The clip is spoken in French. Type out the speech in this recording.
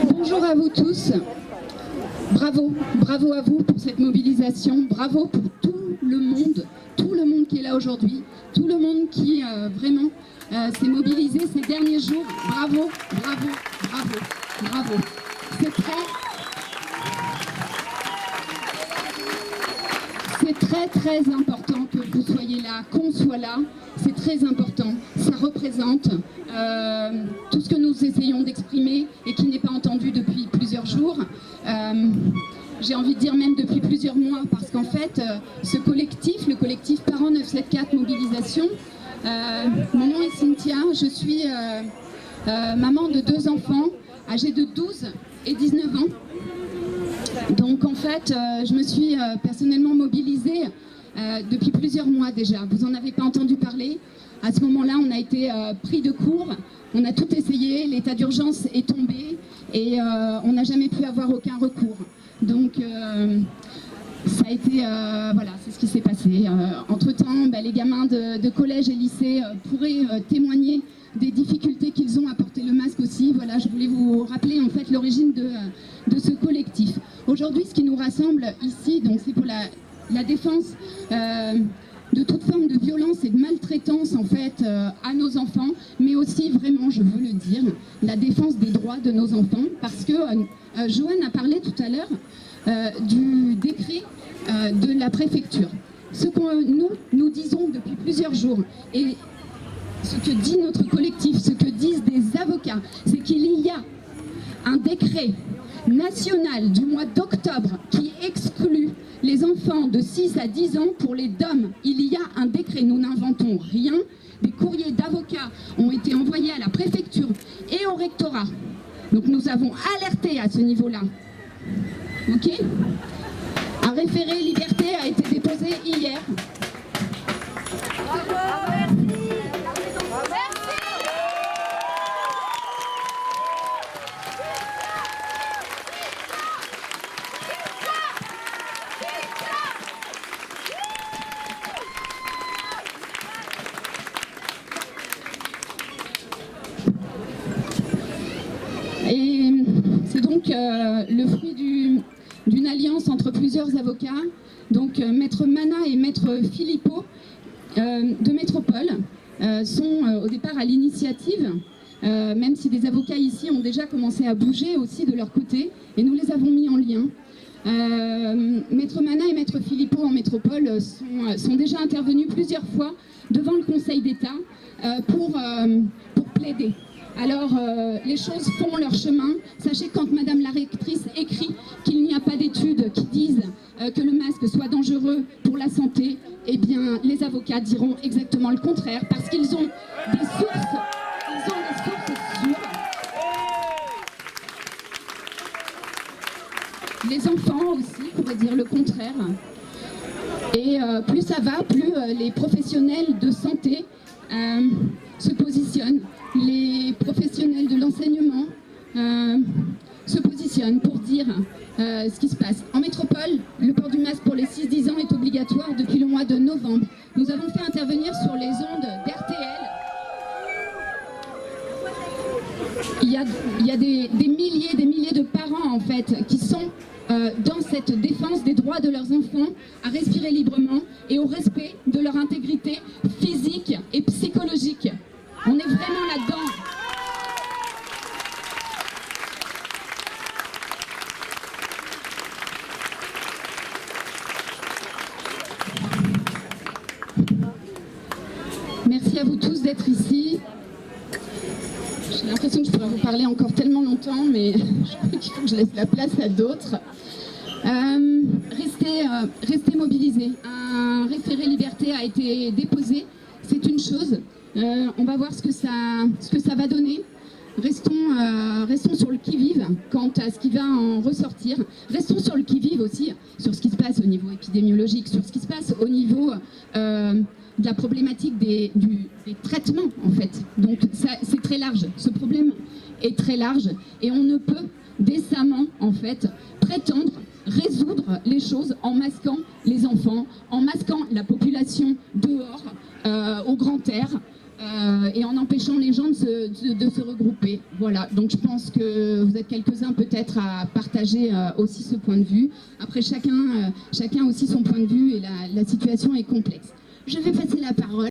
Bonjour à vous tous. Bravo, bravo à vous pour cette mobilisation. Bravo pour tout le monde qui est là aujourd'hui, tout le monde qui vraiment s'est mobilisé ces derniers jours. Bravo, bravo, bravo, bravo. C'est très important que vous soyez là, qu'on soit là. C'est très important. Ça représente tout ce que nous essayons d'exprimer et qui n'est pas entendu depuis plusieurs jours. J'ai envie de dire même depuis plusieurs mois, parce qu'en fait, ce collectif, le collectif Parents 974 Mobilisation, mon nom est Cynthia, je suis maman de 2 enfants âgés de 12 et 19 ans. Donc en fait, je me suis personnellement mobilisée depuis plusieurs mois déjà. Vous n'en avez pas entendu parler. À ce moment-là, on a été pris de court, on a tout essayé, l'état d'urgence est tombé et on n'a jamais pu avoir aucun recours. Donc ça a été, voilà, c'est ce qui s'est passé. Entre-temps, les gamins de collège et lycée pourraient témoigner des difficultés qu'ils ont à porter le masque aussi. Voilà, je voulais vous rappeler en fait l'origine de ce collectif. Aujourd'hui, ce qui nous rassemble ici, donc c'est pour la défense de toute forme de violence et de maltraitance en fait à nos enfants, mais aussi vraiment, je veux le dire, la défense des droits de nos enfants, parce que Joanne a parlé tout à l'heure du décret de la préfecture. Ce que nous disons depuis plusieurs jours, et ce que dit notre collectif, ce que disent des avocats, c'est qu'il y a un décret national du mois d'octobre qui exclut les enfants de 6 à 10 ans pour les DOM. Il y a un décret, nous n'inventons rien. Des courriers d'avocats ont été envoyés à la préfecture et au rectorat. Donc nous avons alerté à ce niveau-là. Ok ? Un référé liberté a été déposé hier. Et c'est donc le fruit d'une alliance entre plusieurs avocats, donc Maître Mana et Maître Philippot de Métropole sont au départ à l'initiative, même si des avocats ici ont déjà commencé à bouger aussi de leur côté, et nous les avons mis en lien. Maître Mana et Maître Philippot en métropole sont déjà intervenus plusieurs fois devant le Conseil d'État pour plaider. Alors, les choses font leur chemin. Sachez que quand Madame la rectrice écrit qu'il n'y a pas d'études qui disent que le masque soit dangereux pour la santé, eh bien, les avocats diront exactement le contraire, parce qu'ils ont des sources, sûres. Les enfants aussi pourraient dire le contraire. Et plus ça va, plus les professionnels de santé se positionnent. Les professionnels de l'enseignement se positionnent pour dire ce qui se passe. En métropole, le port du masque pour les 6-10 ans est obligatoire depuis le mois de novembre. Nous avons fait intervenir sur les ondes d'RTL. Il y a des milliers de parents en fait qui sont dans cette défense des droits de leurs enfants à respirer librement et au respect de leur intégrité physique et psychologique. On est vraiment là-dedans. Merci à vous tous d'être ici. J'ai l'impression que je pourrais vous parler encore tellement longtemps, mais je crois qu'il faut que je laisse la place à d'autres. Restez mobilisés. Un référé liberté a été déposé. C'est une chose. On va voir ce que ça va donner. Restons sur le qui-vive quant à ce qui va en ressortir. Restons sur le qui-vive aussi, sur ce qui se passe au niveau épidémiologique, sur ce qui se passe au niveau de la problématique des traitements, en fait. Donc c'est très large. Ce problème est très large et on ne peut décemment, en fait, prétendre résoudre les choses en masquant les enfants, en masquant la population dehors, au grand air. et en empêchant les gens de se regrouper. Voilà, donc je pense que vous êtes quelques-uns peut-être à partager aussi ce point de vue. Après, chacun aussi son point de vue et la situation est complexe. Je vais passer la parole.